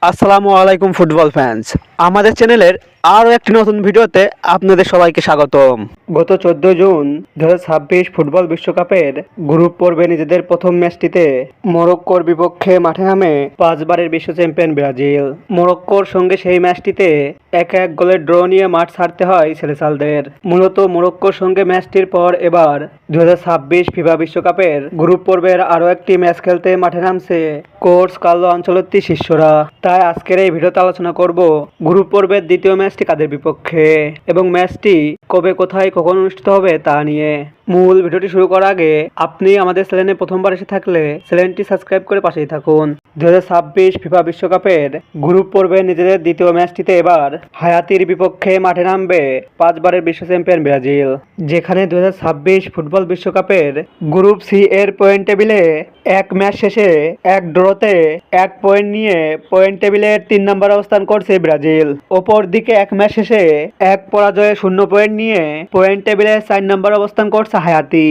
আসসালামু আলাইকুম football fans. আমাদের চ্যানেলের আরও একটি নতুন ভিডিওতে আপনাদের সবাইকে স্বাগতম। গত 14 জুন 2026 ফুটবল বিশ্বকাপের গ্রুপ পর্বে নিজেদের প্রথম ম্যাচটিতে মরক্কোর বিপক্ষে মাঠে নামে 5বারের বিশ্ব চ্যাম্পিয়ন ব্রাজিল। মরক্কোর সঙ্গে সেই ম্যাচটিতে 1-1 গোলের ড্র নিয়ে মাঠ ছাড়তে হয় সেলেসালদের। মূলত মরক্কোর সঙ্গে ম্যাচটির পর এবার 2026 ফিফা বিশ্বকাপের গ্রুপ পর্বের আরও একটি ম্যাচ খেলতে মাঠে নামছে কোচ কার্লো আনচেলত্তি শিষ্যরা। তাই আজকের এই ভিডিওতে আলোচনা করব গ্রুপ পর্বের দ্বিতীয় ম্যাচটি কাদের বিপক্ষে এবং ম্যাচটি কবে, কোথায়, কখন অনুষ্ঠিত হবে তা নিয়ে। মূল ভিডিওটি শুরু করার আগে আপনি আমাদের চ্যানেলে প্রথমবার এসে থাকলে চ্যানেলটি সাবস্ক্রাইব করে পাশেই থাকুন। 2026 ফিফা বিশ্বকাপের গ্রুপ পর্বে নিজেদের দ্বিতীয় ম্যাচটিতে এবার হায়াতির বিপক্ষে মাঠে নামবে 5বারের বিশ্ব চ্যাম্পিয়ন ব্রাজিল। যেখানে 2026 ফুটবল বিশ্বকাপের গ্রুপ সি এর পয়েন্ট টেবিলে এক ম্যাচ শেষে এক ড্রতে 1 পয়েন্ট নিয়ে পয়েন্ট টেবিলের 3 নম্বর অবস্থান করছে ব্রাজিল। অপর দিকে এক ম্যাচ শেষে এক পরাজয়ে 0 পয়েন্ট নিয়ে পয়েন্ট টেবিলে 4 নম্বর অবস্থান করছে হায়াতি।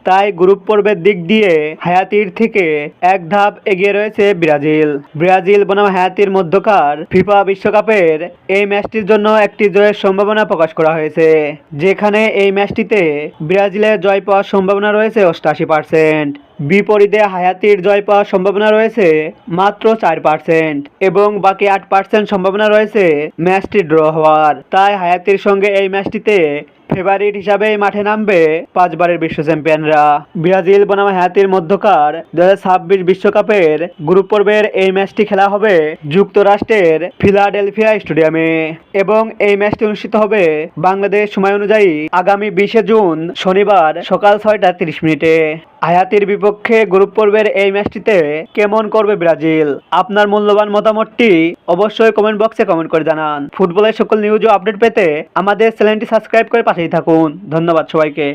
তাই গ্রুপ পর্বের দিক দিয়ে হায়াতির থেকে এক ধাপ এগিয়ে রয়েছে ব্রাজিল। ব্রাজিল বনাম হায়াতির মধ্যকার ফিফা বিশ্বকাপের এই ম্যাচটির জন্য একটি জয়ের সম্ভাবনা প্রকাশ করা হয়েছে, যেখানে এই ম্যাচটিতে ব্রাজিলের জয় পাওয়ার সম্ভাবনা রয়েছে 88%। বিপরীতে হায়াতির জয় পাওয়ার সম্ভাবনা রয়েছে মাত্র 4% এবং বাকি 8% সম্ভাবনা রয়েছে ম্যাচটি ড্র হওয়ার। তাই হায়াতির সঙ্গে এই ম্যাচটিতে ফেভারিট হিসাবে মাঠে নামবে 5বারের বিশ্ব চ্যাম্পিয়নরা। ব্রাজিল বনাম হায়াতির মধ্যকার 2026 বিশ্বকাপের গ্রুপ পর্বের এই ম্যাচটি খেলা হবে যুক্তরাষ্ট্রের ফিলাডেলফিয়া স্টেডিয়ামে এবং এই ম্যাচটি অনুষ্ঠিত হবে বাংলাদেশ সময় অনুযায়ী আগামী 20 জুন শনিবার সকাল 6টা 30 মিনিটে। হায়াতির বিপক্ষে গ্রুপ পর্বের এই ম্যাচটিতে কেমন করবে ব্রাজিল? আপনার মূল্যবান মতামতটি অবশ্যই কমেন্ট বক্সে কমেন্ট করে জানান। ফুটবলের সকল নিউজ ও আপডেট পেতে আমাদের চ্যানেলটি সাবস্ক্রাইব করে পাশেই থাকুন। ধন্যবাদ সবাইকে।